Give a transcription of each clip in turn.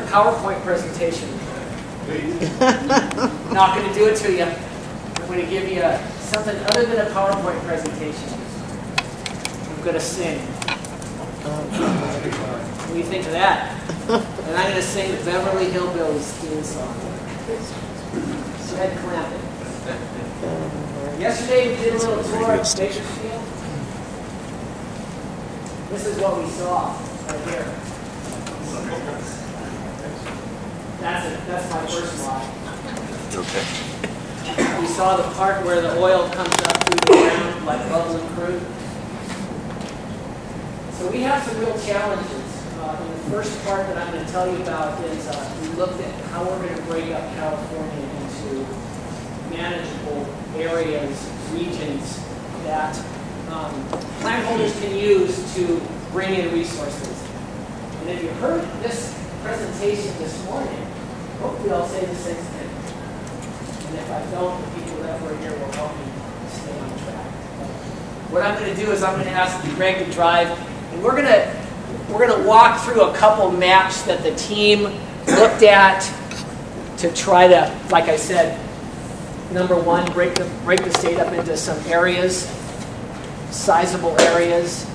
PowerPoint presentation. Not going to do it to you. I'm going to give you something other than a PowerPoint presentation. I'm going to sing. What do you think of that? And I'm going to sing the Beverly Hillbillies theme song. Ed Klumpp. Yesterday we did a little tour of Bakersfield. This is what we saw right here. That's my first slide. Okay. We saw the part where the oil comes up through the ground like bubbling crude. So we have some real challenges. And the first part that I'm going to tell you about is we looked at how we're going to break up California into manageable areas, regions that landholders can use to bring in resources. And if you heard this presentation this morning, hopefully I'll say the same thing. And if I don't, the people that were here will help me stay on track. What I'm going to do is I'm going to ask Greg to drive, and we're going to walk through a couple maps that the team looked at to try to, like I said, number one, break the state up into some areas, sizable areas.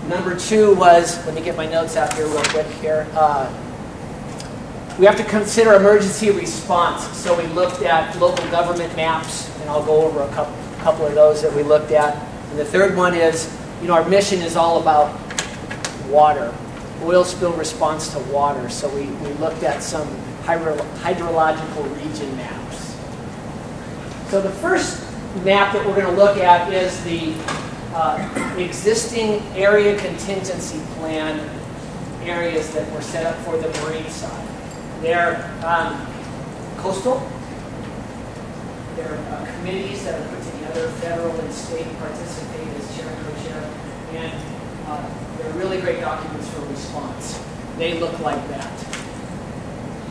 Number two was, let me get my notes out here real quick here. We have to consider emergency response. So we looked at local government maps, and I'll go over a couple of those that we looked at. And the third one is, our mission is all about water, oil spill response to water. So we looked at some hydrological region maps. So the first map that we're going to look at is the existing area contingency plan areas that were set up for the marine side. They're coastal. They're committees that are put together, federal and state participate as chair and co-chair, and they're really great documents for response. They look like that.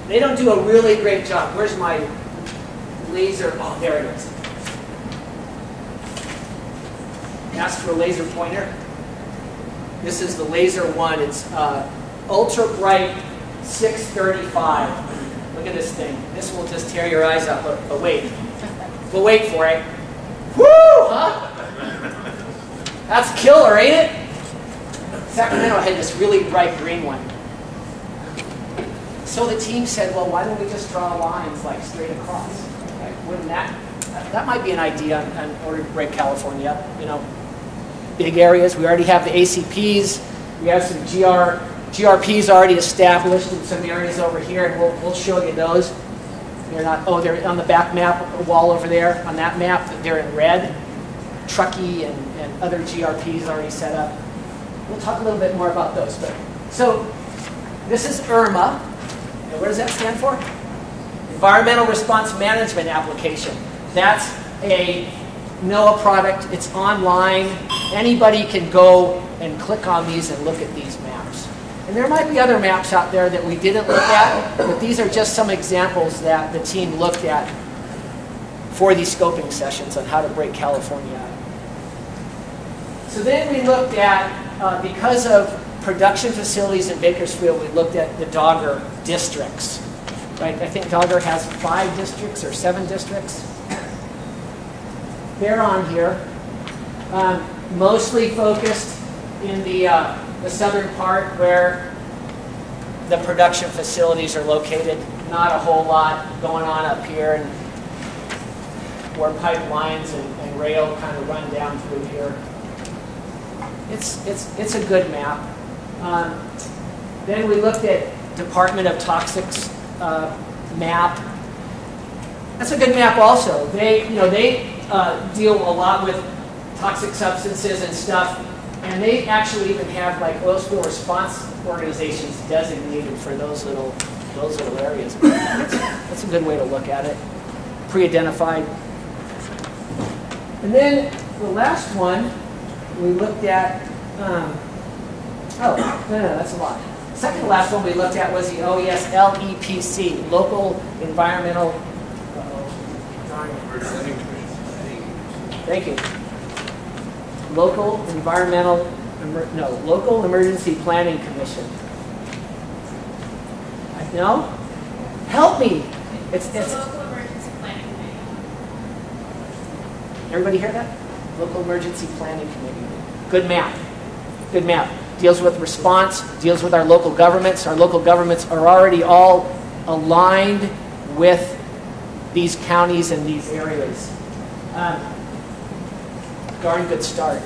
They don't do a really great job. Where's my laser? Oh, there it is. Ask for a laser pointer. This is the laser one. It's ultra bright 635. Look at this thing. This will just tear your eyes out. But wait. But wait for it. Woo! Huh? That's killer, ain't it? Sacramento had this really bright green one. So the team said, well, why don't we just draw lines like straight across? Right? Wouldn't that might be an idea in order to break California up, Big areas. We already have the ACPs. We have some GRPs already established in some areas over here, and we'll show you those. They're not. Oh, they're on the back map, the wall over there. On that map, they're in red. Truckee and other GRPs already set up. We'll talk a little bit more about those. So this is IRMA. And what does that stand for? Environmental Response Management Application. That's a NOAA product. It's online. Anybody can go and click on these and look at these maps. And there might be other maps out there that we didn't look at, but these are just some examples that the team looked at for these scoping sessions on how to break California out. So then we looked at, because of production facilities in Bakersfield, we looked at the Dogger districts. Right? I think Dogger has 5 districts or 7 districts. They're on here, mostly focused in the southern part where the production facilities are located. Not a whole lot going on up here, and where pipelines and rail kind of run down through here. It's a good map. Then we looked at Department of Toxics map. That's a good map also. They deal a lot with toxic substances and stuff, and they actually even have like oil spill response organizations designated for those little areas. That's a good way to look at it. Pre-identified. And then the last one we looked at. No, that's a lot. Second to last one we looked at was the LEPC, Local Environmental. Thank you. Local Emergency Planning Commission. No? Help me. It's local emergency planning committee. Everybody hear that? Local emergency planning committee. Good map. Good map. Deals with response, deals with our local governments. Our local governments are already all aligned with these counties and these areas. Darn good start.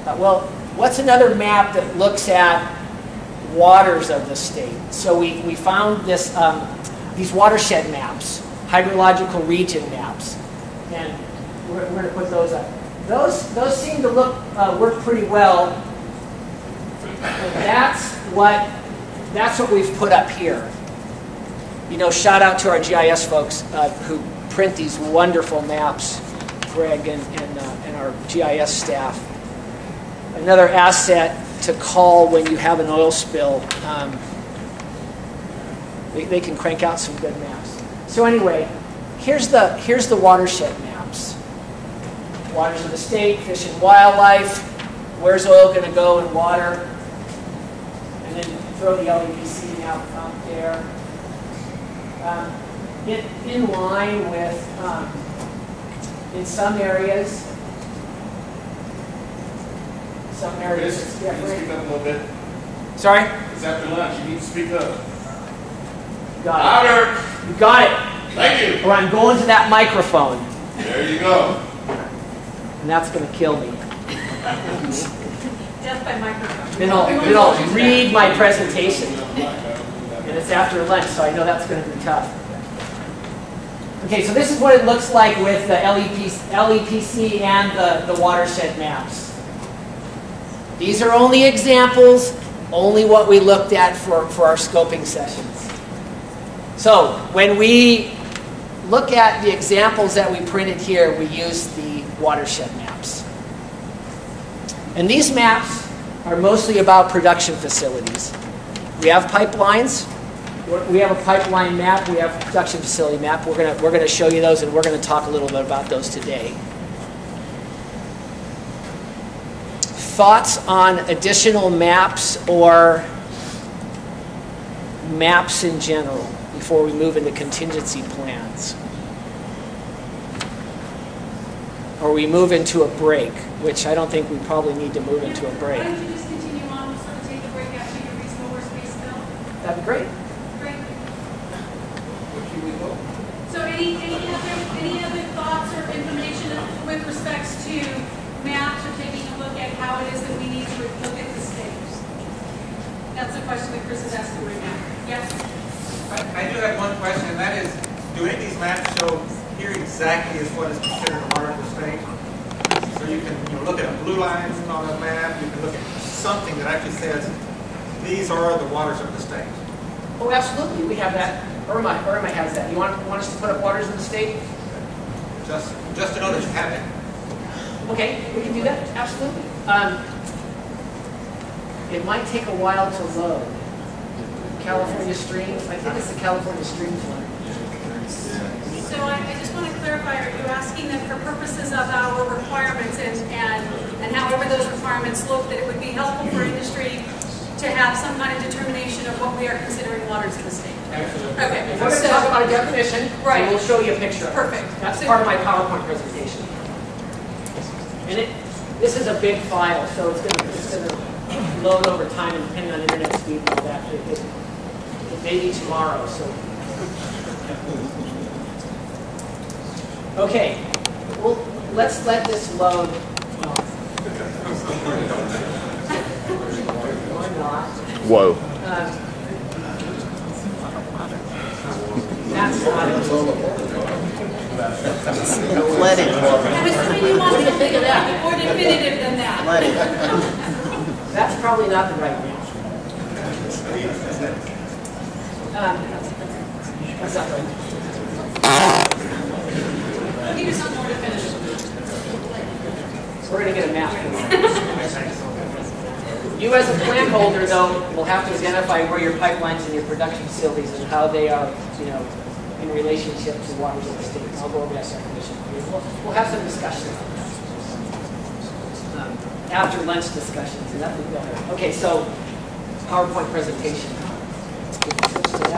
Well, what's another map that looks at waters of the state? So we found this, these watershed maps, hydrological region maps, and we're going to put those up. Those seem to work pretty well. And that's what we've put up here. You know, shout out to our GIS folks who print these wonderful maps, Greg and our GIS staff. Another asset to call when you have an oil spill. They can crank out some good maps. So anyway, here's the watershed maps. Waters of the state, fish and wildlife. Where's oil going to go in water? And then throw the LEPC map out there. In line with, in some areas, Chris, you need to speak up a little bit. Sorry? It's after lunch. You need to speak up. Got it. Louder. You got it. Thank you. Or I'm going to that microphone. There you go. And that's going to kill me. Death by microphone. Then I'll read my presentation. And it's after lunch, so I know that's going to be tough. Okay, so this is what it looks like with the LEPC and the watershed maps. These are only examples, only what we looked at for our scoping sessions. So when we look at the examples that we printed here, we use the watershed maps. And these maps are mostly about production facilities. We have pipelines. We have a pipeline map. We have a production facility map. We're gonna show you those, and we're going to talk a little bit about those today. Thoughts on additional maps or maps in general before we move into contingency plans? Or we move into a break, which I don't think we probably need to move into a break. Why don't you just continue on, we'll sort of take a break after you read the WorstCase bill? That'd be great. Great. So any other thoughts or information with respects to maps or taking a look at how it is that we need to look at the states? That's the question that Chris is asking right now. Yes? I do have one question, and that is, do any of these maps show here exactly is what is considered a water of the state? So you can look at a blue line on a map, you can look at something that actually says, these are the waters of the state. Oh, absolutely. We have that. Irma has that. You want us to put up waters in the state? Just to know that you have it. Okay, we can do that. Absolutely. It might take a while to load. California Streams. I think it's the California Streams one. So I just want to clarify, are you asking that for purposes of our requirements and however those requirements look, that it would be helpful for industry to have some kind of determination of what we are considering waters in the state? Absolutely. Okay. If we're going to talk about a definition, right. So we'll show you a picture. Perfect. That's part of my PowerPoint presentation. And this is a big file, so it's going to load over time, and depending on internet speed and all that, it may be tomorrow. So. Okay, well, let's let this load. Or not. Whoa. That's not it. Let it. I was thinking you want something a little bit more definitive than that. Let it. That's probably not the right answer. That's not right. Give you something more definitive. We're going to get a map. You as a plan holder, though, will have to identify where your pipelines and your production facilities and how they are, in relationship to waters of the state. I'll go over that definition for you. We'll have some discussions on that. After lunch discussions, and that would be better. Okay, so PowerPoint presentation. Switch to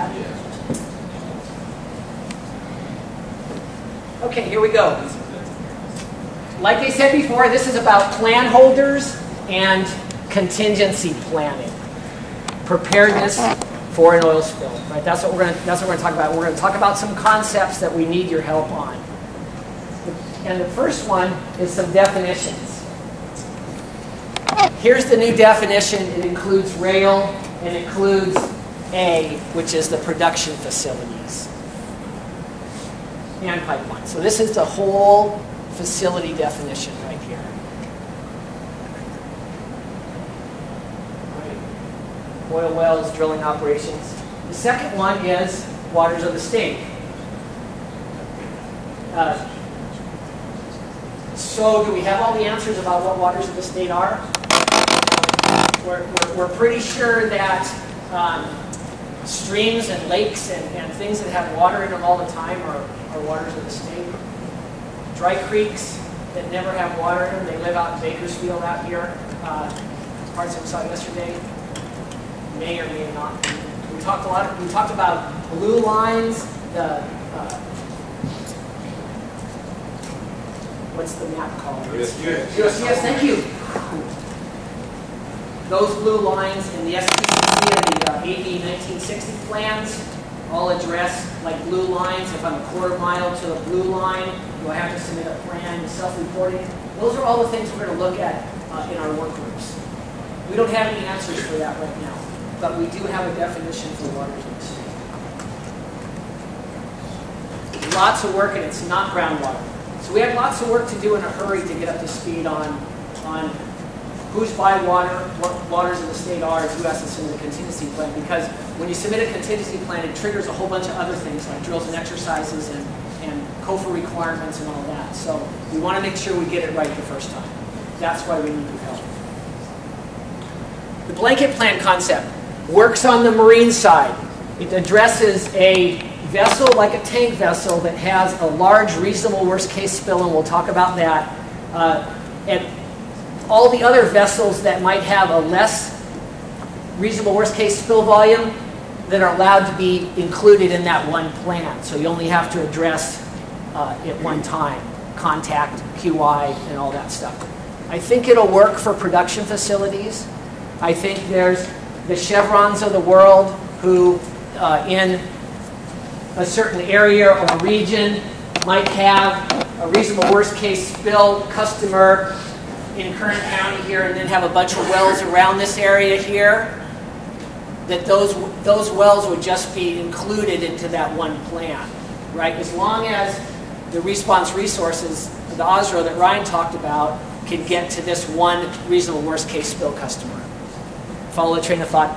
Okay, here we go. Like I said before, this is about plan holders and contingency planning. Preparedness for an oil spill. Right? That's what we're going to talk about. We're going to talk about some concepts that we need your help on. And the first one is some definitions. Here's the new definition. It includes rail and includes A, which is the production facilities and pipeline. So this is the whole facility definition right here. Right. Oil wells, drilling operations. The second one is waters of the state. So do we have all the answers about what waters of the state are? We're pretty sure that streams and lakes and things that have water in them all the time are waters of the state. Dry creeks that never have water in them, they live out in Bakersfield out here. Parts of saw yesterday may or may not. We talked about blue lines, what's the map called? USGS, thank you. Those blue lines in the SPCC and the AB 1960 plans all address like blue lines. If I'm a quarter mile to the blue line, do I have to submit a plan, self-reporting? Those are all the things we're going to look at in our work groups. We don't have any answers for that right now, but we do have a definition for waters of the state. Lots of work, and it's not groundwater. So we have lots of work to do in a hurry to get up to speed on who's by water, what waters of the state are, and who has to submit a contingency plan. Because when you submit a contingency plan, it triggers a whole bunch of other things like drills and exercises and COFA requirements and all that. So we want to make sure we get it right the first time. That's why we need your help. The blanket plan concept works on the marine side. It addresses a vessel like a tank vessel that has a large reasonable worst case spill, and we'll talk about that. And all the other vessels that might have a less reasonable worst case spill volume that are allowed to be included in that one plan. So you only have to address at one time, contact, QI, and all that stuff. I think it'll work for production facilities. I think there's the Chevrons of the world who in a certain area or region might have a reasonable worst case spill customer in Kern County here, and then have a bunch of wells around this area here, that those wells would just be included into that one plan, right? As long as the response resources, the OSRO that Ryan talked about, can get to this one reasonable worst case spill customer. Follow the train of thought.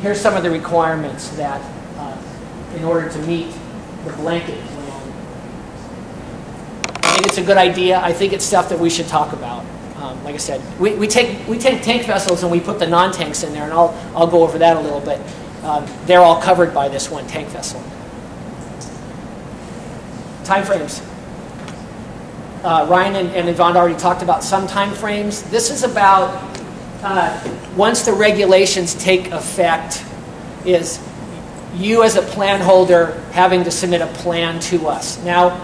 Here's some of the requirements that in order to meet the blanket plan. I think it's a good idea. I think it's stuff that we should talk about. Like I said, we take tank vessels and we put the non-tanks in there, and I'll go over that a little bit. They're all covered by this one tank vessel. Time frames. Ryan and Yvonne already talked about some time frames. This is about once the regulations take effect, is you as a plan holder having to submit a plan to us. Now,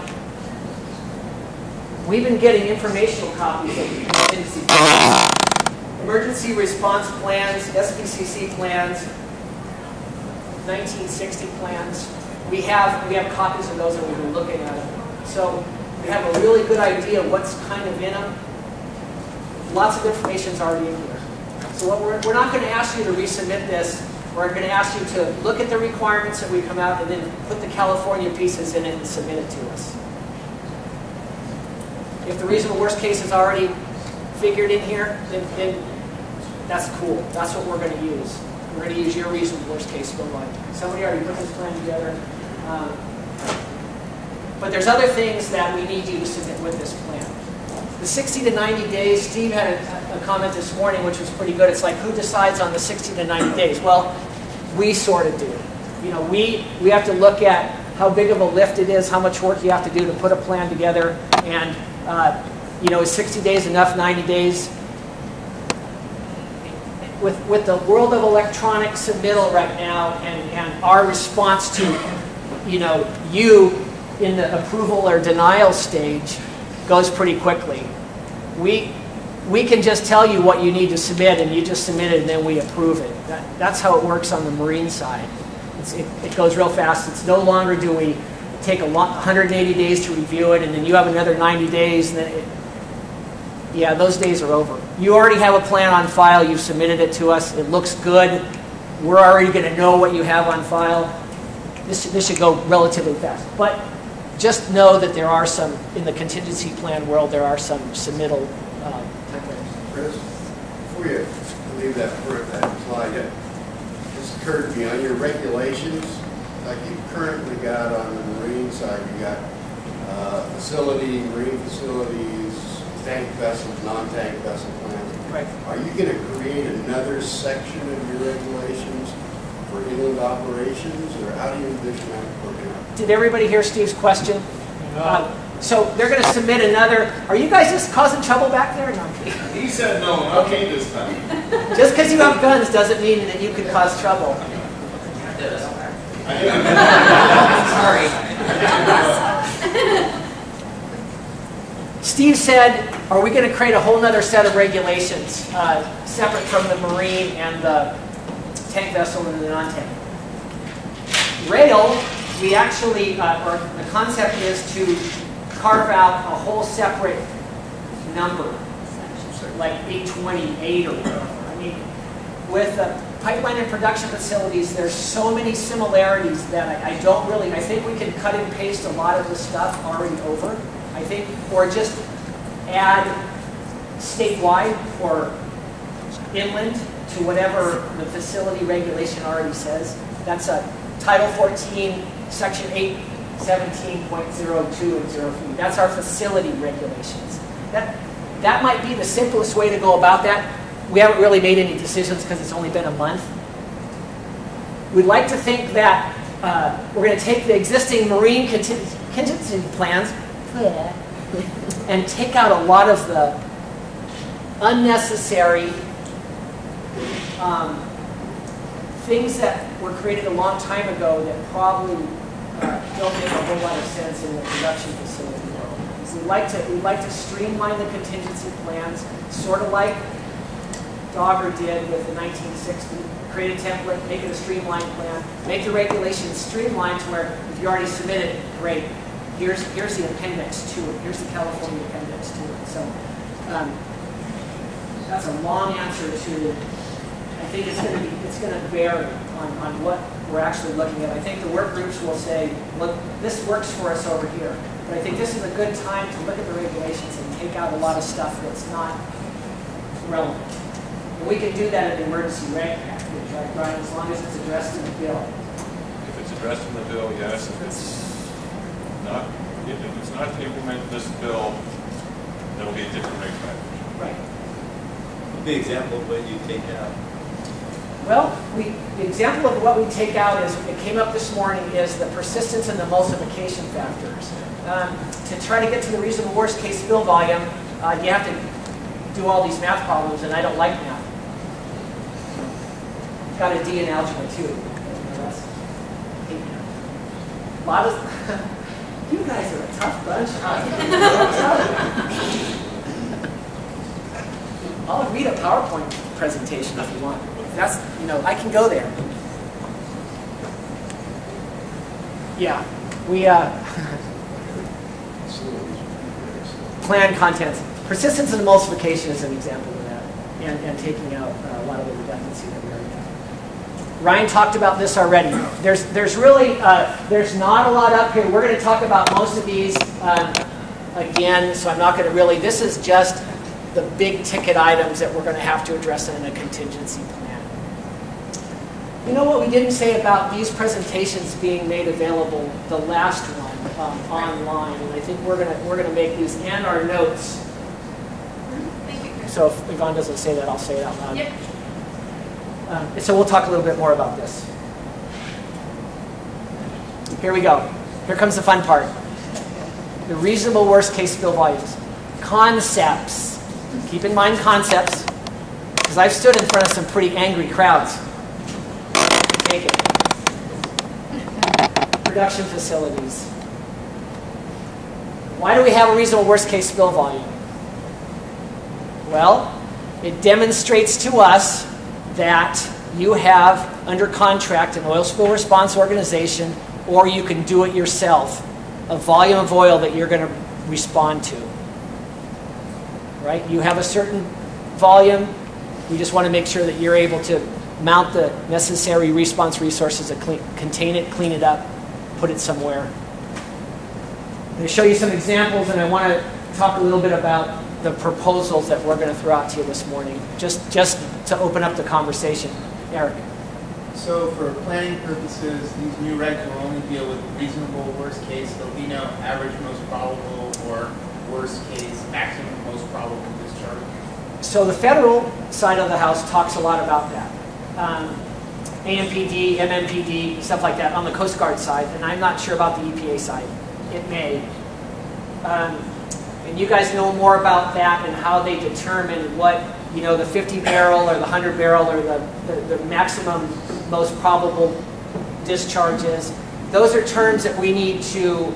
we've been getting informational copies of the contingency plans, emergency response plans, SPCC plans, 1960 plans. We have copies of those, and we've been looking at them. So we have a really good idea of what's kind of in them. Lots of information is already in here. So what we're not going to ask you to resubmit this. We're going to ask you to look at the requirements that we come out and then put the California pieces in it and submit it to us. If the reasonable worst case is already figured in here, then that's cool. That's what we're going to use. We're going to use your reasonable worst case spill volume. Somebody already put this plan together. But there's other things that we need you to submit with this plan. The 60 to 90 days, Steve had a comment this morning which was pretty good. It's like, who decides on the 60 to 90 days? Well, we sort of do. You know, we have to look at how big of a lift it is, how much work you have to do to put a plan together, and you know, is 60 days enough, 90 days? With the world of electronic submittal right now, and our response to, you know, you in the approval or denial stage goes pretty quickly. We can just tell you what you need to submit, and you just submit it, and then we approve it. That's how it works on the marine side. It goes real fast. It's no longer do we take 180 days to review it, and then you have another 90 days, and then yeah, those days are over. You already have a plan on file. You've submitted it to us. It looks good. We're already going to know what you have on file. This should go relatively fast. But just know that there are some, in the contingency plan world, there are some submittal timeframes. Chris, before you leave that slide, it just occurred to me on your regulations, like you currently got on the marine side, you got marine facilities, tank vessels, non-tank vessel plans. Right. Are you going to create another section of your regulations for inland operations, or how do you envision that working out? Did everybody hear Steve's question? No. So they're going to submit another. Are you guys just causing trouble back there? No. He said no, not me this time. Just because you have guns doesn't mean that you could cause trouble. Sorry. Steve said, are we going to create a whole other set of regulations separate from the marine and the tank vessel and the non-tank? Rail, we actually, or the concept is to carve out a whole separate number, like 828 or whatever. I mean, with the pipeline and production facilities, there's so many similarities that I think we can cut and paste a lot of the stuff already over. I think, or just add statewide or inland to whatever the facility regulation already says. That's a Title 14, Section 817.02 and 03. That's our facility regulations. That might be the simplest way to go about that. We haven't really made any decisions because it's only been a month. We'd like to think that we're going to take the existing marine contingency plans and take out a lot of the unnecessary things that were created a long time ago that probably don't make a whole lot of sense in the production facility world. So we'd like to streamline the contingency plans, sort of like Dogger did with the 1960. Create a template, make it a streamlined plan, make the regulations streamlined to where if you already submitted, great. Here's the appendix to it. Here's the California appendix to it. So that's a long answer to. I think it's going to vary on what we're actually looking at. I think the work groups will say, look, this works for us over here. But I think this is a good time to look at the regulations and take out a lot of stuff that's not relevant. And we can do that in the emergency reg package, right, Brian? As long as it's addressed in the bill. If it's addressed in the bill, yes. If it's not to implement this bill, there'll be a different reg package. Right. The example of what you take out. Well, the example of what we take out is, it came up this morning, is the persistence and the emulsification factors. To try to get to the reasonable worst case spill volume, you have to do all these math problems, and I don't like math. Got a D in algebra too. A lot of you guys are a tough bunch. I'll read a PowerPoint presentation if you want. That's, I can go there. Yeah, we plan contents. Persistence and emulsification is an example of that, and taking out a lot of the redundancy that we already have. Ryan talked about this already. There's really there's not a lot up here. We're going to talk about most of these again, so I'm not going to really. This is just the big ticket items that we're going to have to address in a contingency plan. You know what we didn't say about these presentations being made available, the last one online, and I think we're gonna make these and our notes. Thank you, Chris. So if Yvonne doesn't say that, I'll say it out loud. Yep. So we'll talk a little bit more about this. Here we go. Here comes the fun part. The reasonable worst case spill volumes. Concepts. Keep in mind concepts, because I've stood in front of some pretty angry crowds. Take it. Production facilities. Why do we have a reasonable worst case spill volume? Well, it demonstrates to us that you have under contract an oil spill response organization, or you can do it yourself, a volume of oil that you're going to respond to. Right? You have a certain volume. We just want to make sure that you're able to mount the necessary response resources to contain it, clean it up, put it somewhere. I'm going to show you some examples, and I want to talk a little bit about the proposals that we're going to throw out to you this morning, just to open up the conversation. Eric. So for planning purposes, these new regs will only deal with reasonable worst case. There'll be no average most probable or worst case maximum most probable discharge. So the federal side of the house talks a lot about that. AMPD, MMPD, stuff like that on the Coast Guard side, and I'm not sure about the EPA side. It may. And you guys know more about that and how they determine what, you know, the 50 barrel or the 100 barrel or the maximum most probable discharges. Those are terms that we need to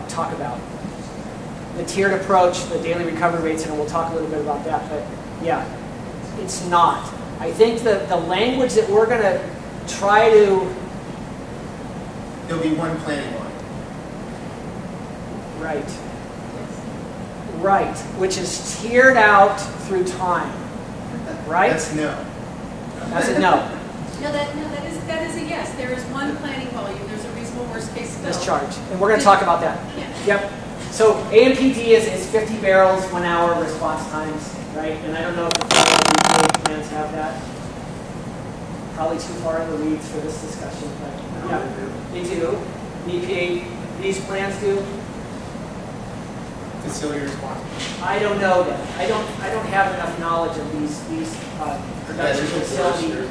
talk about. The tiered approach, the daily recovery rates, and we'll talk a little bit about that. But yeah, it's not. I think the language that we're going to try to... There'll be one planning line. Right. Right, which is tiered out through time. Right? That's no. That's a no. No, that is a yes. There is one planning volume. There's a reasonable worst case spill. Discharge. And we're going to talk about that. Yeah. Yep. So AMPD is 50 barrels, 1 hour response times, right? And I don't know if the federal EPA plans have that. Probably too far in the weeds for this discussion, but yeah, they do. The EPA, these plans do. Facility response. I don't know that. I don't have enough knowledge of these production facilities.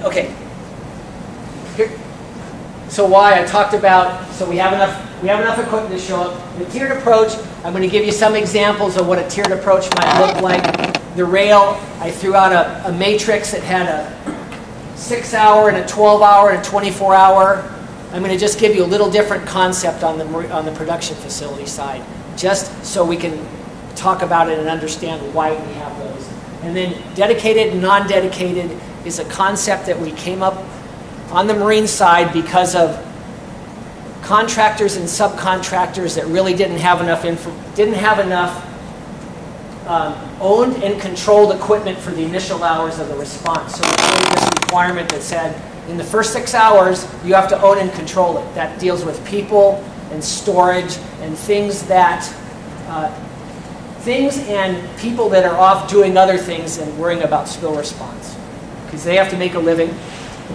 Okay. Here. So why I talked about, so we have enough equipment to show up. The tiered approach, I'm going to give you some examples of what a tiered approach might look like. The rail, I threw out a matrix that had a 6-hour and a 12-hour and a 24-hour. I'm going to just give you a little different concept on the production facility side, just so we can talk about it and understand why we have those. And then dedicated and non-dedicated is a concept that we came up on the marine side because of contractors and subcontractors that really didn't have enough owned and controlled equipment for the initial hours of the response. So we created this requirement that said, in the first 6 hours, you have to own and control it. That deals with people and storage and things and people that are off doing other things and worrying about spill response. Because they have to make a living.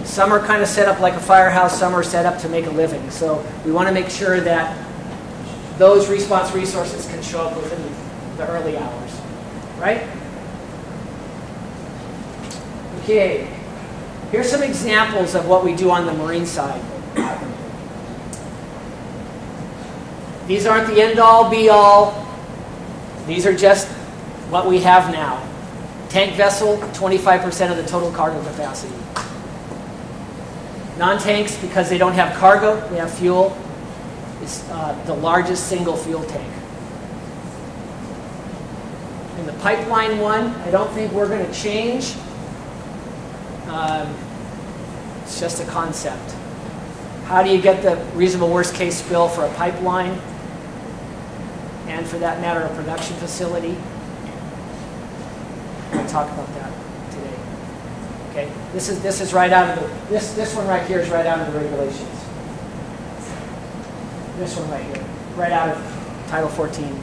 Some are kind of set up like a firehouse, some are set up to make a living. So we want to make sure that those response resources can show up within the early hours. Right? Okay. Here's some examples of what we do on the marine side. These aren't the end-all, be-all. These are just what we have now. Tank vessel, 25% of the total cargo capacity. Non-tanks, because they don't have cargo, they have fuel, is the largest single fuel tank. And the pipeline one, I don't think we're going to change. It's just a concept. How do you get the reasonable worst case spill for a pipeline? And for that matter, a production facility? We'll talk about that today. Okay, this is right out of this one right here is right out of the regulations. This one right here, right out of Title 14.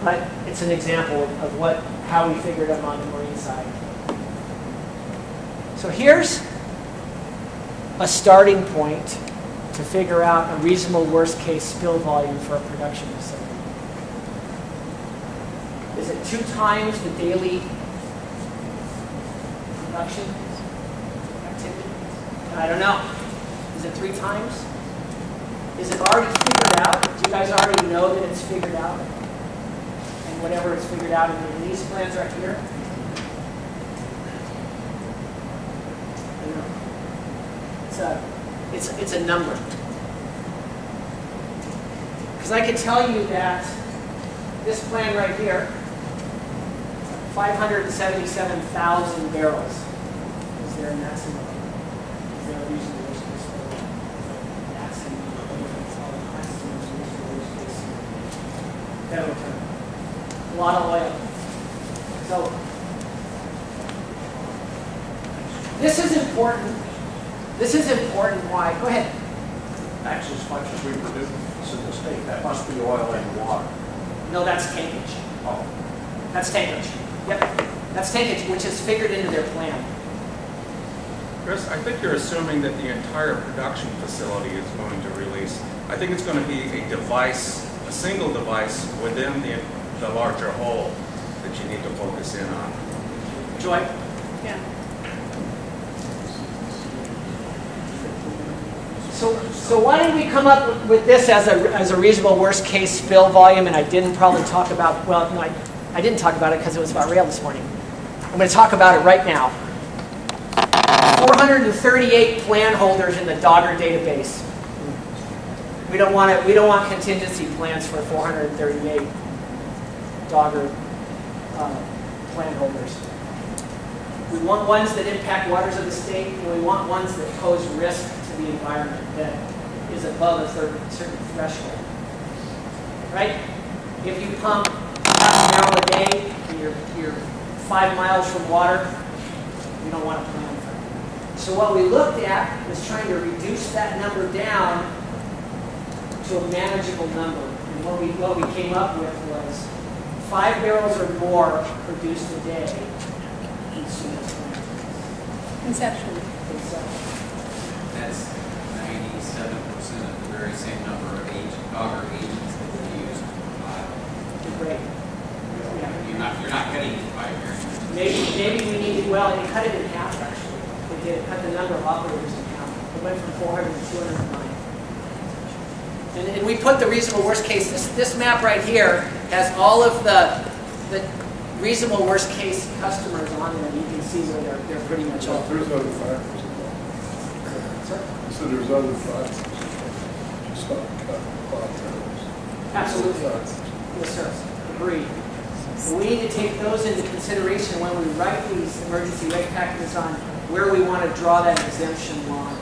But it's an example of how we figured them on the marine side. So here's a starting point to figure out a reasonable worst case spill volume for a production facility. Is it 2 times the daily production activity? I don't know. Is it 3 times? Is it already figured out? Do you guys already know that it's figured out? And whatever it's figured out in these plans right here? It's a number. Because I can tell you that this plan right here, 577,000 barrels is their maximum. Is their reasonable worst case maximum. Federal term. A lot of oil. So this is important. This is important. Why? Go ahead. That's as much as we produce in the state. That must be oil and water. No, that's tankage. Oh, That's tankage. Yep. That's tankage, which is figured into their plan. Chris, I think you're assuming that the entire production facility is going to release. I think it's going to be a device, a single device within the larger whole that you need to focus in on. Joy? Yeah. So why did we come up with this as a reasonable worst case spill volume? And I didn't probably talk about, well, no, I didn't talk about it because it was about rail this morning. I'm going to talk about it right now. 438 plan holders in the Dogger database. We don't want contingency plans for 438 Dogger plan holders. We want ones that impact waters of the state, and we want ones that pose risk to the environment that is above a certain threshold. Right? If you pump half a barrel a day and you're 5 miles from water, you don't want to plan for it. So what we looked at was trying to reduce that number down to a manageable number. And what we came up with was 5 barrels or more produced a day. Conceptually. That's 97% of the very same number of Dogger agents that we use. Great. You're not cutting it by very much. Maybe we needed, well, they cut it in half actually. They did cut the number of operators in half. It went from 400 to 209. And we put the reasonable worst case. This map right here has all of the reasonable worst case customers on it, and you can see where they're pretty much all. There's other factors involved. Sir? So there's other factors. Just not cut bartenders. Absolutely. Yes, sir. Agreed. We need to take those into consideration when we write these emergency rate packages on where we want to draw that exemption line.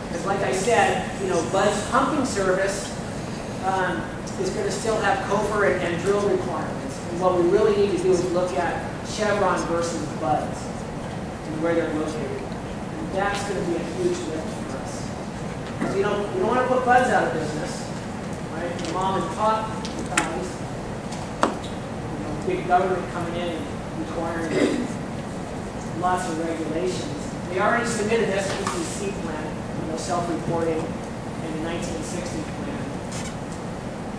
Because like I said, Bud's pumping service is going to still have COFR and drill requirements. And what we really need to do is look at Chevron versus Bud's and where they're located. And that's going to be a huge lift for us. Because we don't want to put Bud's out of business, right? The mom and pop guys, big government coming in and requiring lots of regulations. They already submitted an SPCC plan, self-reporting, and a 1960 plan.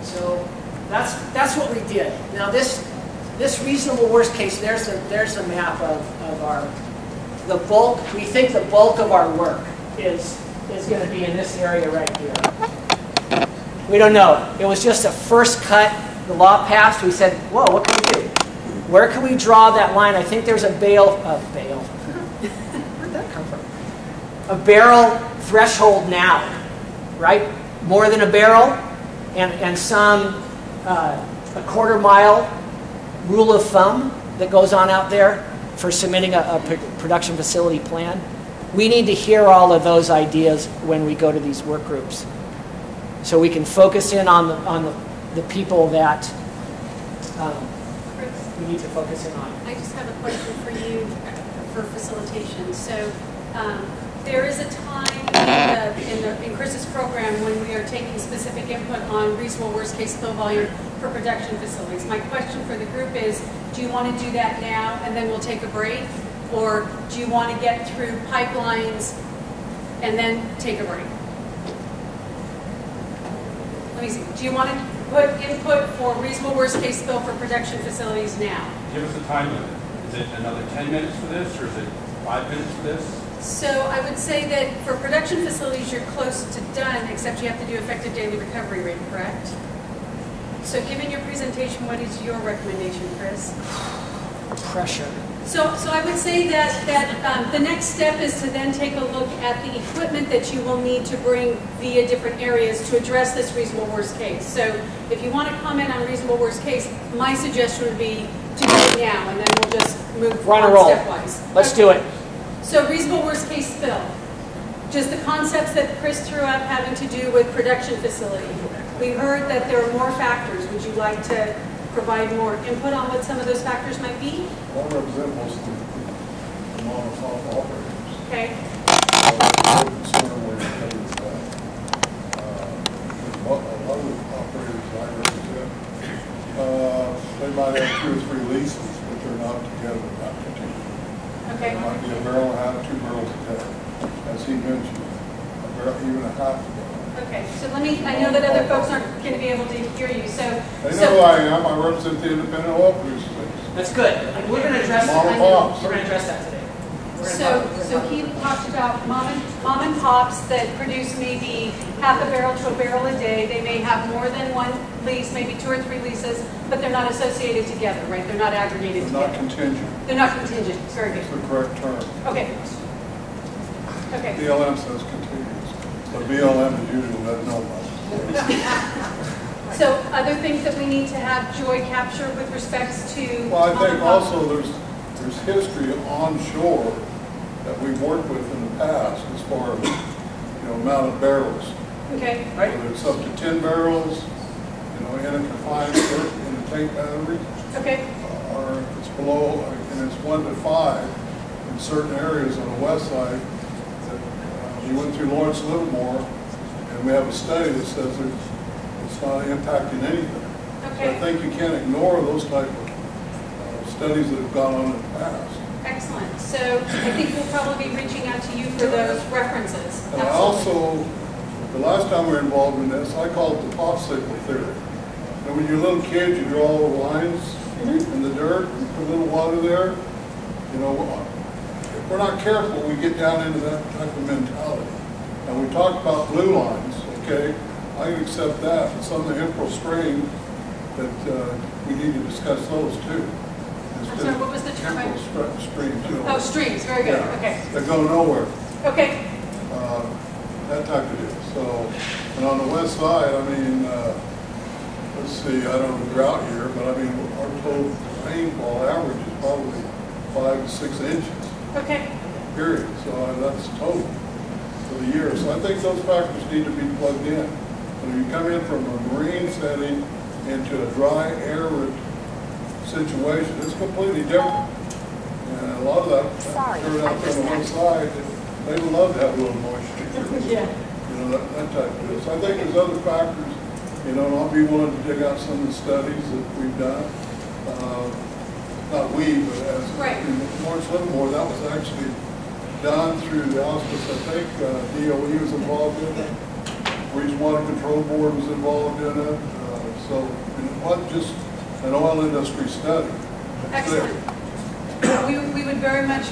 So that's what we did. Now this reasonable worst case, there's a map of the bulk. We think the bulk of our work is going to be in this area right here. We don't know. It was just a first cut. The law passed. We said, whoa, what can we do? Where can we draw that line? I think there's a bale. Where'd that come from? A barrel threshold now, right? More than a barrel, and some a quarter mile rule of thumb that goes on out there for submitting a production facility plan. We need to hear all of those ideas when we go to these work groups, so we can focus in on the people that we need to focus in on. I just have a question for you for facilitation. So there is a time in Chris's program when we are taking specific input on reasonable worst case spill volume for production facilities. My question for the group is, do you want to do that now and then we'll take a break? Or do you want to get through pipelines and then take a break? Let me see. Do you want to put input for reasonable worst case spill for production facilities now? Give us a time limit. Is it another 10 minutes for this, or is it 5 minutes for this? So I would say that for production facilities, you're close to done, except you have to do effective daily recovery rate, correct? So given your presentation, what is your recommendation, Chris? pressure. So I would say that the next step is to then take a look at the equipment that you will need to bring via different areas to address this reasonable worst case. So if you want to comment on reasonable worst case, my suggestion would be to do it now, and then we'll just move We're on a on roll. stepwise. Let's do it. So reasonable worst case spill. Just the concepts that Chris threw up having to do with production facility. We heard that there are more factors. Would you like to provide more input on what some of those factors might be? I represent most of the mom-and-pop operators. Okay. I'm concerned with that. A lot of the operators I represent, they might have 2 or 3 leases, but they're not together, not continuing. Okay. It might be a barrel and a half, 2 barrels a day, as he mentioned, a barrel, even a half a barrel. Okay, so I know that other folks aren't going to be able to hear you, so. They know who I am. I represent the independent oil producers. That's good. We're going to address Mom that. and pops. We're going to address that today. We're gonna So he talked about mom and pops that produce maybe half a barrel to a barrel a day. They may have more than one lease, maybe 2 or 3 leases, but they're not associated together, right? They're not aggregated They're not together. contingent. They're not contingent. Very good. That's the correct term. Okay. Okay. BLM says continuous, but BLM is usually not know much. So other things that we need to have Joy capture with respects to. Well, I mom think and pop? also there's history onshore that we've worked with in the past as far as, amount of barrels. Okay. Whether it's up to 10 barrels, in a confined, in a tank battery, Okay. or if it's below, and it's 1 to 5 in certain areas on the west side. We went through Lawrence Livermore, and we have a study that says that it's not impacting anything. Okay. So I think you can't ignore those type of studies that have gone on in the past. Excellent. So I think we'll probably be reaching out to you for those references. And I also, the last time we were involved in this, I call it the popsicle theory. And when you're a little kid, you draw little lines in the dirt, you put a little water there. If we're not careful, we get down into that type of mentality. And we talked about blue lines, okay? I can accept that, but some of the impro stream that we need to discuss those too. I'm sorry, what was the term? Temporal streams, Oh, streams. Very good. Yeah, Okay. that go nowhere. Okay. That type of deal. So, and on the west side, let's see, I don't know the drought year, but our total rainfall average is probably 5 to 6 inches. Okay. Period. So that's total for the year. So I think those factors need to be plugged in. When you come in from a marine setting into a dry, arid situation, it's completely different. And a lot of that dirt out there on the west side, they would love to have a little moisture. Yeah. That type of deal. So I think there's other factors, and I'll be willing to dig out some of the studies that we've done. Not we, but as Right. in Lawrence Livermore, that was actually done through the auspice, I think, DOE was involved in it. Regional Water Control Board was involved in it. So it wasn't just an oil industry study. Excellent. We would very much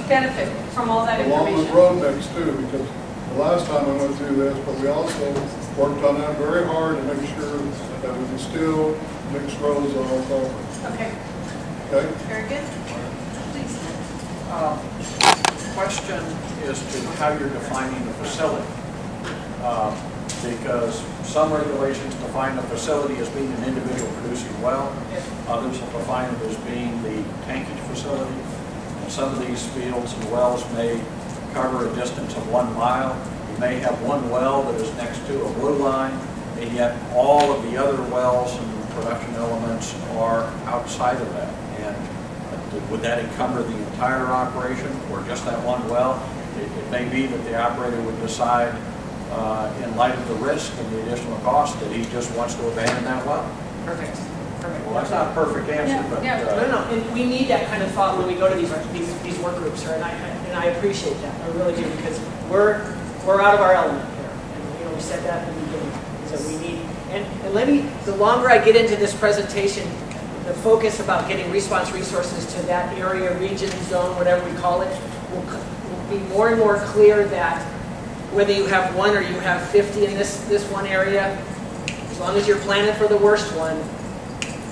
benefit from all that Along with information. road mix too, because the last time I went through this, but we also worked on that very hard to make sure that we can still mix roads on our property. Okay. Okay? Very good. Please. Question is to how you're defining the facility. Because some regulations define the facility as being an individual producing well, others will define it as being the tankage facility. And some of these fields and wells may cover a distance of 1 mile. You may have one well that is next to a blue line, and yet all of the other wells and production elements are outside of that. And would that encumber the entire operation or just that one well? It may be that the operator would decide, in light of the risk and the additional cost, that he just wants to abandon that well. Perfect. Perfect. Well, that's not a perfect answer, Yeah, but yeah. No, and we need that kind of thought when we go to these work groups, sir, and I appreciate that. I really do, because we're out of our element here, and we said that in the beginning. So we need, and the longer I get into this presentation, the focus about getting response resources to that area, region, zone, whatever we call it, will be more and more clear that whether you have 1 or you have 50 in this one area, as long as you're planning for the worst one,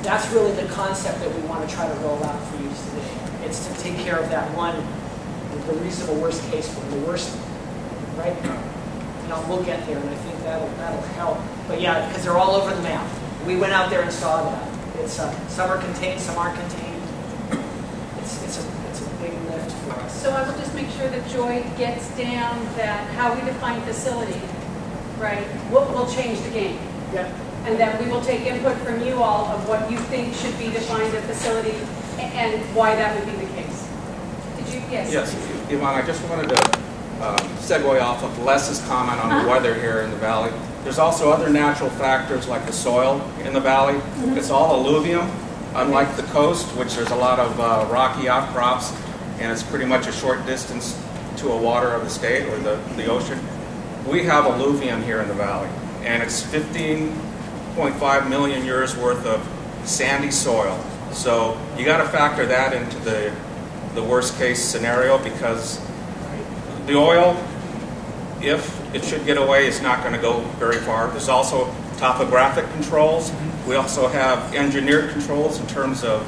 that's really the concept that we want to try to roll out for you today. take care of that one, the reasonable worst case from the worst, right? We'll get there, and I think that'll help. But yeah, because they're all over the map. We went out there and saw that. It's some are contained, some aren't contained. It's a big lift for us. So I will just make sure that Joy gets down that how we define facility, right? We'll change the game. Yep. And that we will take input from you all of what you think should be defined a facility and why that would be the case. Did you? Yes. Yes, Yvonne, I just wanted to segue off of Les's comment on the weather here in the valley. There's also other natural factors like the soil in the valley. It's all alluvium, unlike the coast, which there's a lot of rocky outcrops, and it's pretty much a short distance to a water of the state or the ocean. We have alluvium here in the valley, and it's 15.5 million years worth of sandy soil. So you got to factor that into the worst case scenario, because the oil, if it should get away, is not going to go very far. There's also topographic controls. We also have engineered controls in terms of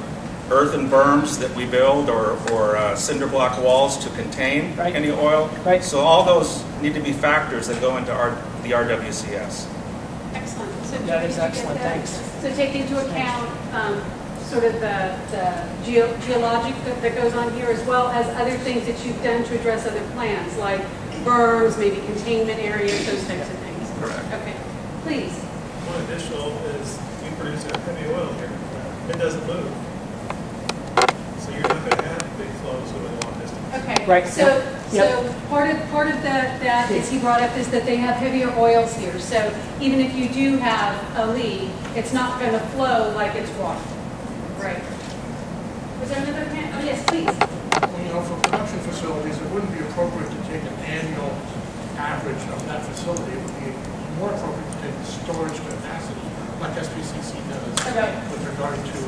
earthen berms that we build or cinder block walls to contain any oil. Right. So all those need to be factors that go into the RWCS. Excellent. So That is did you get excellent, that? thanks. So take into account sort of the geologic that goes on here, as well as other things that you've done to address other plans, like berms, maybe containment areas, those types of things. Correct. Okay, please. One additional is we produce heavy oil here. It doesn't move. So you're not going to have big flows over the long distance. Okay. Right. So, Yep. so part of that is he brought up is that they have heavier oils here. So even if you do have a lead, it's not going to flow like it's water. Right. Was there another hand? Oh yes, please. For production facilities, it wouldn't be appropriate to take an annual average of that facility. It would be more appropriate to take the storage capacity, like SPCC does, Okay. with regard to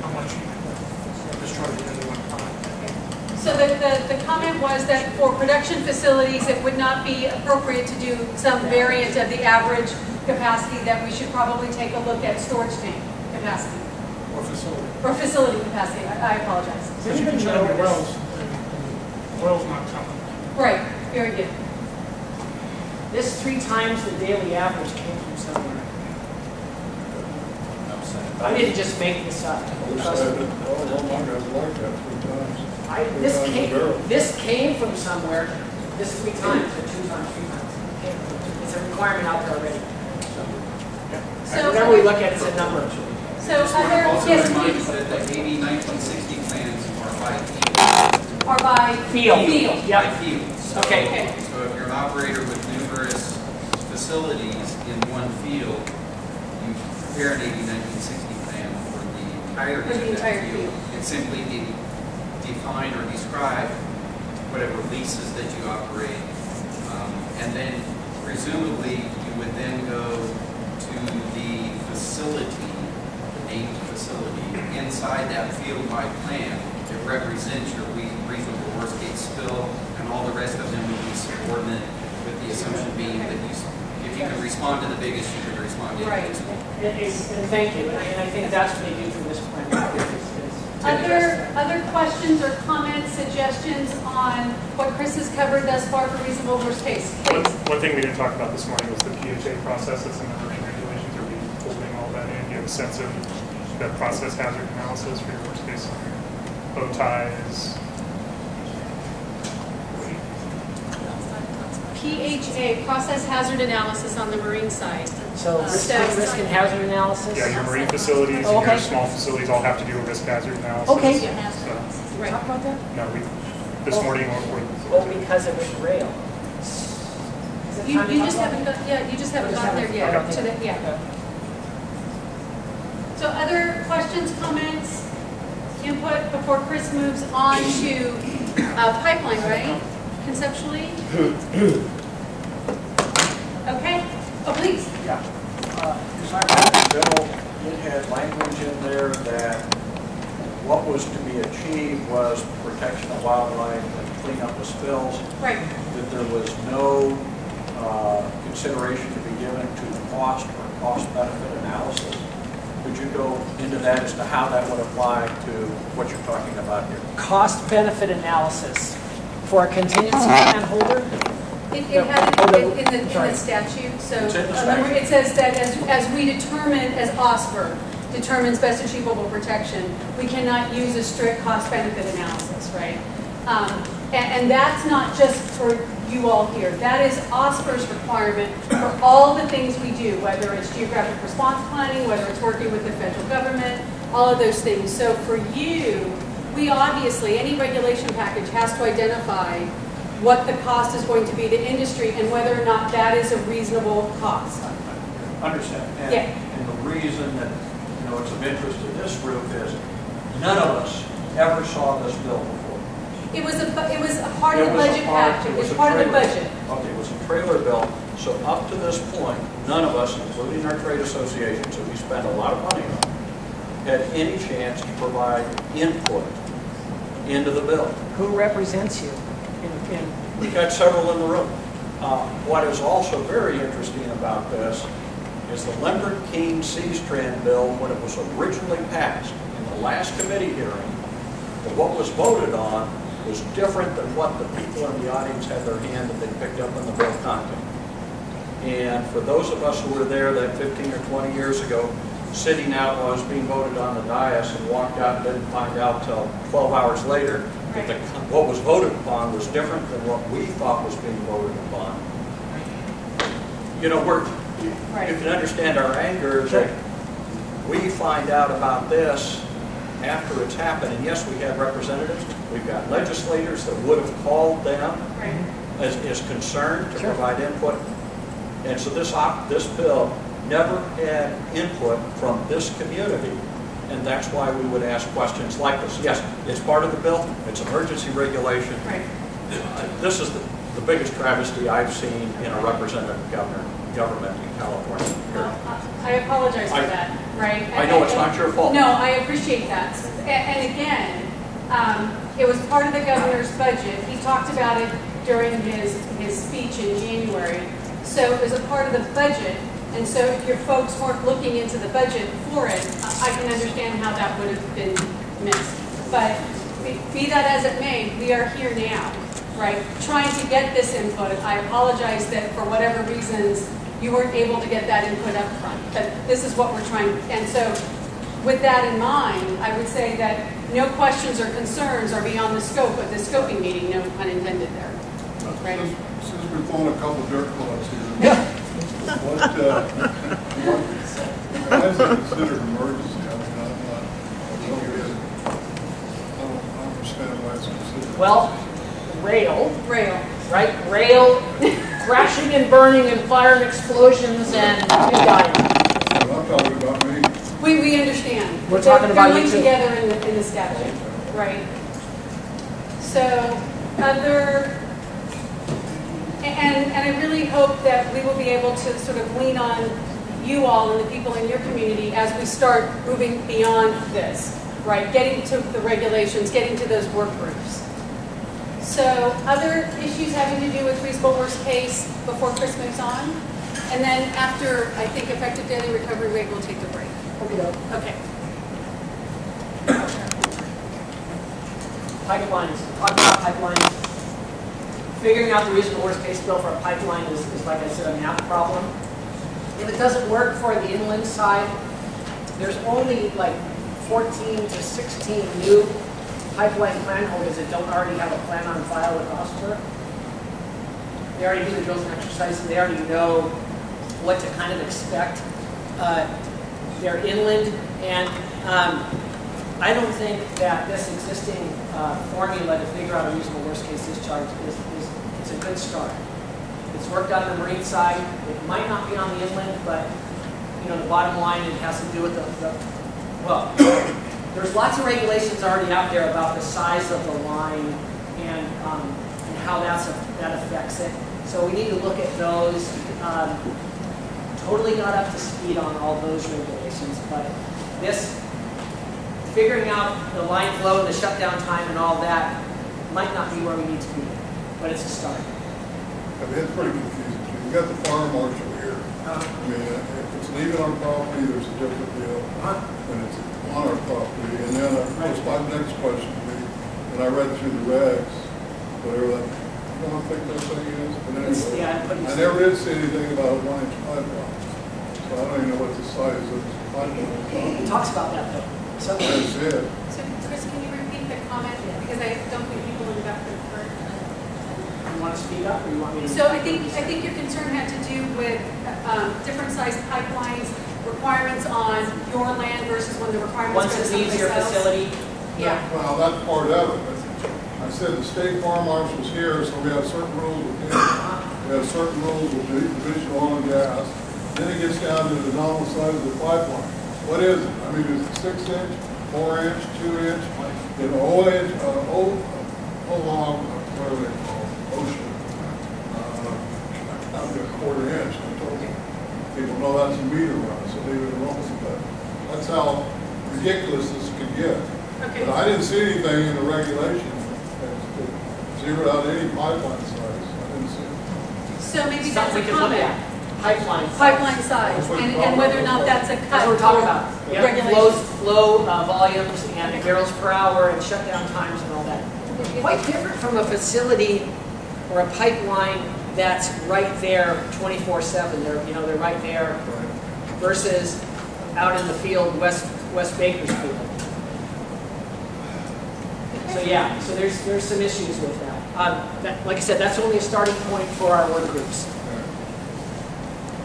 how much you can discharge at any one time. So the comment was that for production facilities, it would not be appropriate to do some variant of the average capacity, that we should probably take a look at storage tank capacity. Or facility. Or facility capacity, I apologize. Because you can shut the wells, and oil's not coming. Right, very good. This 3 times the daily average came from somewhere. I didn't just make this up. Who said it? Oh, well, my guys like that 3 times. This came from somewhere. This 3 times or 2 times, 3 times. It's a requirement out there already. So Whenever we look at it, it's a number. So other, Also yes, remind please. that the AB 1960 plans are by field. Or by Field. field. Yep. By field. So, Okay. So if you're an operator with numerous facilities in one field, you prepare an AB 1960 plan for the entirety For the of that entire field. field. It simply define or describe whatever leases that you operate, and then presumably you would then go to the facility, named facility, inside that field-wide plan that represents your reasonable worst-case spill, and all the rest of them would be subordinate, with the assumption being that if you can respond to the biggest, you can respond to the Right. biggest. And thank you. And I think that's what they do for this plan. Other questions or comments, suggestions on what Chris has covered thus far for reasonable worst case? Please. One thing we didn't talk about this morning was the PHA process that's in the marine regulations. Are we holding all that in? Do you have a sense of that process hazard analysis for your worst case scenario? Bow ties? PHA, process hazard analysis on the marine side. So risk and hazard analysis? Yeah, your marine facilities Oh, and okay. your small facilities all have to do a risk hazard analysis. Okay. So, Did we talk about that? no, this morning Oh, because it was rail. You just haven't got, you just haven't got there yet. Okay. To the, yeah. So other questions, comments, input before Chris moves on to pipeline, right? Conceptually? Okay. Oh, please. Yeah. The bill, it had language in there that what was to be achieved was protection of wildlife and cleanup of spills. Right. That there was no consideration to be given to the cost or cost-benefit analysis. Could you go into that as to how that would apply to what you're talking about here? Cost-benefit analysis for a contingency plan holder? It has in the statute, so It's in the statute. it says that as we determine, as OSPR determines best achievable protection, we cannot use a strict cost-benefit analysis, right? And that's not just for you all here. That is OSPR's requirement for all the things we do, whether it's geographic response planning, whether it's working with the federal government, all of those things. So for you, we obviously, any regulation package has to identify what the cost is going to be to industry and whether or not that is a reasonable cost. Understand. And, Yeah. and the reason that it's of interest to this group is none of us ever saw this bill before. It was a part of the budget package. It was part of the budget. Okay, it was a trailer bill. So up to this point, none of us, including our trade associations that we spend a lot of money on, had any chance to provide input into the bill. Who represents you? We've got several in the room. What is also very interesting about this is the Lambert-Keene Seastrand bill, when it was originally passed in the last committee hearing, what was voted on was different than what the people in the audience had their hand that they picked up on the bill content. And for those of us who were there that 15 or 20 years ago, sitting out while it was being voted on the dais and walked out and didn't find out till 12 hours later that what was voted upon was different than what we thought was being voted upon. You can understand our anger that we find out about this after it's happened. And yes, we have representatives. We've got legislators that would have called them as concerned to provide input. And so this bill never had input from this community. And that's why we would ask questions like this. Yes, it's part of the bill. It's emergency regulation. This is the biggest travesty I've seen in a representative government in California. I apologize for that, right? I know it's not your fault. No, I appreciate that. And again, it was part of the governor's budget. He talked about it during his speech in January. So it was a part of the budget. And so if your folks weren't looking into the budget for it, I can understand how that would have been missed. But be that as it may, we are here now, right, trying to get this input. I apologize that for whatever reasons you weren't able to get that input up front. But this is what we're trying. And so with that in mind, I would say that no questions or concerns are beyond the scope of the scoping meeting, no pun intended there. Right? Since we're throwing a couple dirt clods here. Why is it considered emergency? I mean, I don't understand why it's considered. Well, rail, right? Rail, crashing and burning and fire and explosions and you dying. But I'm talking about me. We understand. We're talking about you too. too. Together in the statute, right? So other. And I really hope that we will be able to sort of lean on you all and the people in your community as we start moving beyond this, right? Getting to the regulations, getting to those work groups. So other issues having to do with reasonable worst case before Chris moves on? And then after, I think, effective daily recovery rate, we'll take a break. Okay. Pipelines. Talk about pipelines. Figuring out the reasonable worst case bill for a pipeline is, like I said, a math problem. If it doesn't work for the inland side, there's only like 14 to 16 new pipeline plan holders that don't already have a plan on file with OSPR. They already do the drills and exercises. They already know what to kind of expect. They're inland, and I don't think that this existing formula to figure out a reasonable worst case discharge is a good start. It's worked on the marine side. It might not be on the inland, but the bottom line, it has to do with well, there's lots of regulations already out there about the size of the line and how that affects it. So we need to look at those. Totally not up to speed on all those regulations, but this figuring out the line flow and the shutdown time and all that might not be where we need to be, but it's a start. I mean, it's pretty confusing. You've got the fire marshal here. I mean, if it's leaving our property, there's a different deal when it's on our property. And then, of course, my next question would be, when I read through the regs, whatever that, I don't think that thing is, but anyway. Yeah, I never did see anything about a 1-inch pipeline. So I don't even know what the size of this pipeline is. It talks about that though. So, That's it. So, Chris, can you repeat the comment? Because I don't think people in the back have heard. you want to speak up or you want me to? So I think your concern had to do with different sized pipelines, requirements on your land versus when the requirements Once go to it leaves your someplace else. facility, Yeah. Well, that's part of it. But I said the state farm marshal's here, so we have certain rules with him. We have certain rules with the division of oil and gas. Then it gets down to the nominal size of the pipeline. What is it? I mean, is it 6-inch, 4-inch, 2-inch? You know, O-inch, O-long, whatever they call it, ocean. I've got 1/4 inch. I told people, no, that's a meter run, so leave it alone. But that's how ridiculous this could get. Okay. But I didn't see anything in the regulation that zeroed out any pipeline size. I didn't see it. So maybe that's something a we can look comment. at. Pipeline. Pipeline size, and whether or not that's a cut. That's what we're talking about. Yeah, Regulations. flow volumes and barrels per hour and shutdown times and all that. Quite different from a facility or a pipeline that's right there 24/7. They're right there versus out in the field, West Bakersfield. So yeah, so there's some issues with that. Like I said, that's only a starting point for our work groups.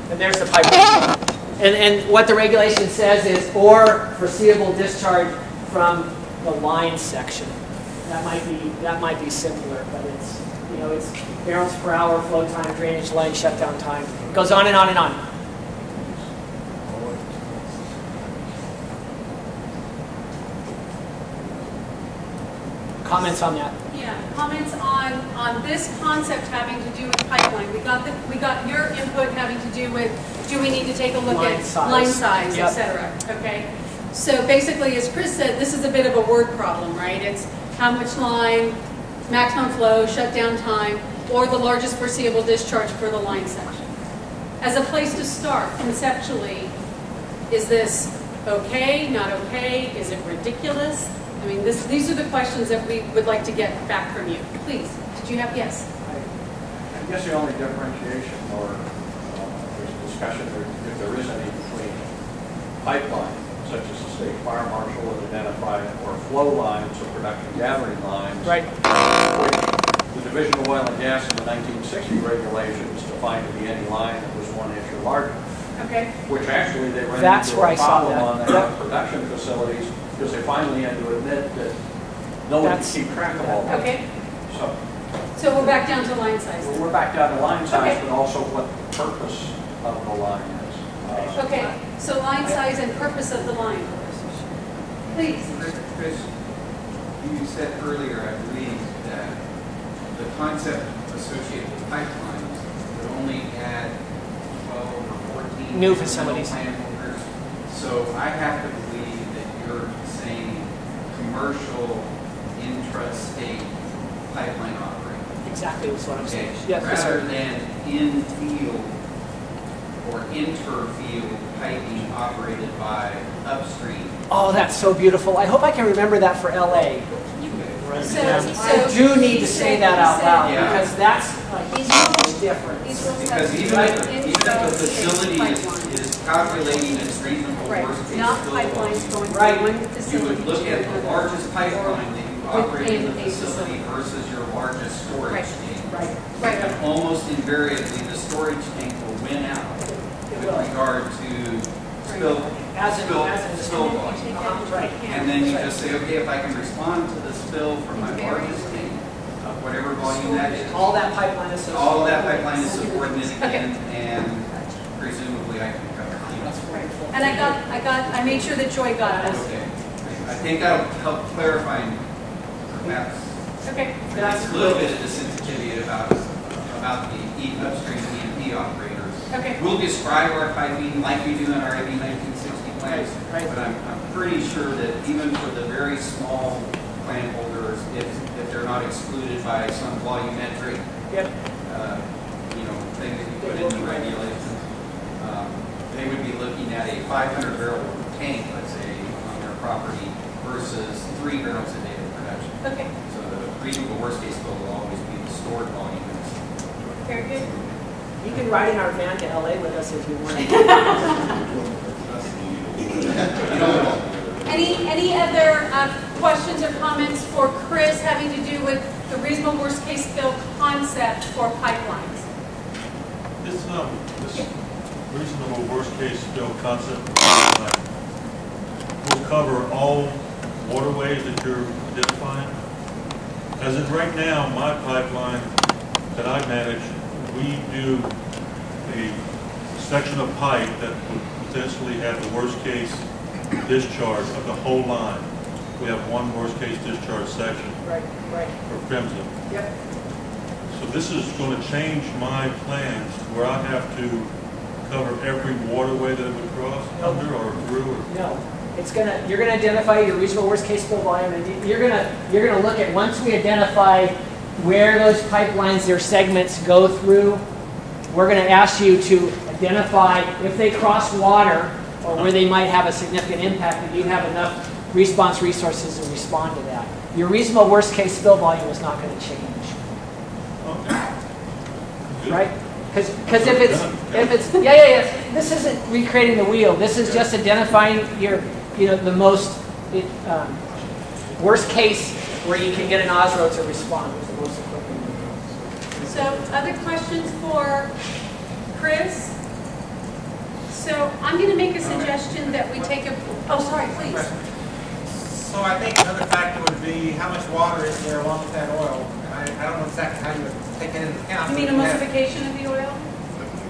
And there's the pipeline. And what the regulation says is, or foreseeable discharge from the line section. That might be simpler, but it's barrels per hour, flow time, drainage line, shutdown time. It goes on and on and on. Comments on that? Yeah, comments on this concept having to do with pipeline. We got your input having to do with, do we need to take a look Line at size. line size, Yep. et cetera, okay? So basically, as Chris said, this is a bit of a word problem, right? It's how much line, maximum flow, shutdown time, or the largest foreseeable discharge for the line section. As a place to start, conceptually, is this okay, not okay? Is it ridiculous? I mean, these are the questions that we would like to get back from you. Please, did you have, yes? I guess the only differentiation or there's discussion, if there is any, between pipeline, such as the state fire marshal would identify, or flow lines or production gathering lines. Right. Which the Division of Oil and Gas in the 1960 regulations defined to be any line that was 1 inch or larger. Okay. Which actually they ran That's into where a I saw problem that. on their production facilities because they finally had to admit that no one could keep track of all that. Okay. So we're back down to line size. we're back down to line size, Okay. but also what the purpose of the line is. Okay, so line size and purpose of the line. Please. Chris, you said earlier, I believe, that the concept associated with pipelines would only add 12 or 14 New facilities. landholders. So I have to believe that you're saying commercial intrastate pipeline operator. Exactly, that's what I'm Okay, saying. Yes, yes, sir. rather than in-field or inter-field piping operated by upstream. Oh, that's so beautiful. I hope I can remember that for LA. I do need to say that out loud Yeah. because that's a huge difference. Because even if the facility is calculating its reasonable Right, worst case not spill pipelines volume, going Right. from one you facility would look to at the another. largest pipeline that you operate in the Within a facility facility. versus your largest storage Right. tank. Right. Right. And almost invariably, the storage tank will win out with regard to spill volume. Right. And then you just say, okay, if I can respond to the spill from my largest tank, of whatever volume that is, All that pipeline is. all of that pipeline is subordinate again, and presumably I can cover. That's wonderful. And I made sure that Joy got this. Okay. I think that'll help clarify and perhaps Okay. create a little bit of the sensitivity about the upstream E&P operators. Okay. We'll describe our piping like we do in our AB 1960 plans, Right. but I'm pretty sure that even for the very small plant holders, if they're not excluded by some volumetric, Yep. thing that you put in the regulations, they would be looking at a 500 barrel tank, let's say, on their property versus 3 barrels a day of production. Okay, So the reasonable worst case spill will always be the stored volume. very good. You can ride in our van to LA with us if you want. Any other questions or comments for Chris having to do with the reasonable worst case spill concept for pipelines? This reasonable worst case spill concept will cover all waterways that you're identifying. As of right now, my pipeline that I manage, we do a section of pipe that would potentially have the worst case discharge of the whole line. We have one worst case discharge section Right. for Crimson. Yep. So this is going to change my plans where I have to cover every waterway that it would cross under or through. Or No, you're gonna identify your reasonable worst case spill volume, and you're gonna look at, once we identify where those pipelines, their segments go through, we're gonna ask you to identify if they cross water or where they might have a significant impact, and you have enough response resources to respond to that. Your reasonable worst case spill volume is not gonna change. okay. Good. Right? Because if it's yeah. This isn't recreating the wheel. This is just identifying the most worst case where you can get an OSRO to respond with the most equipment. So, other questions for Chris? So, I'm going to make a suggestion that we take a. Oh, sorry, please. So I think another factor would be how much water is there along with that oil. And I don't know exactly how you would take that into account. You mean emulsification of the oil?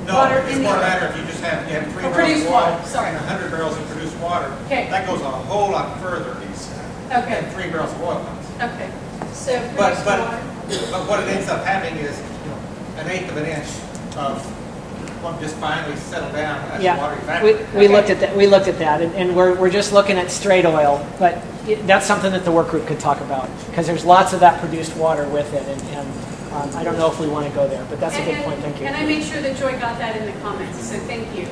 No, water it's in the more a oil. matter if you just have 3 Or barrels produced of water water, sorry. and 100 barrels of produced water. Okay. That goes a whole lot further Okay. than 3 barrels of oil does. Okay. So, But produced water. what it ends up having is 1/8 of an inch of what just finally settled down as Yeah, water evaporates. we looked at that. We looked at that, and we're just looking at straight oil, but that's something that the work group could talk about, because there's lots of that produced water with it, and I don't know if we want to go there, but that's a good point. Thank you. And I made sure that Joy got that in the comments, so thank you.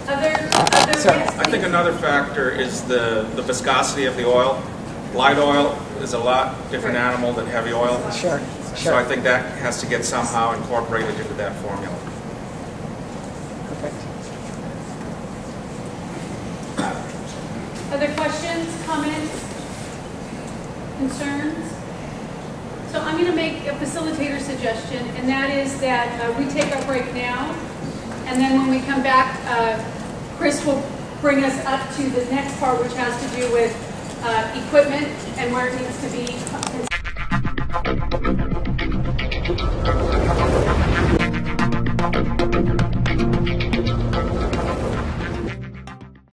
Sorry. Yes, I think please. another factor is the viscosity of the oil. Light oil is a lot different animal than heavy oil. Sure. So I think that has to get somehow incorporated into that formula. Perfect. Other questions, comments, concerns? So I'm going to make a facilitator suggestion, and that is that we take our break now, and then when we come back, Chris will bring us up to the next part, which has to do with equipment and where it needs to be.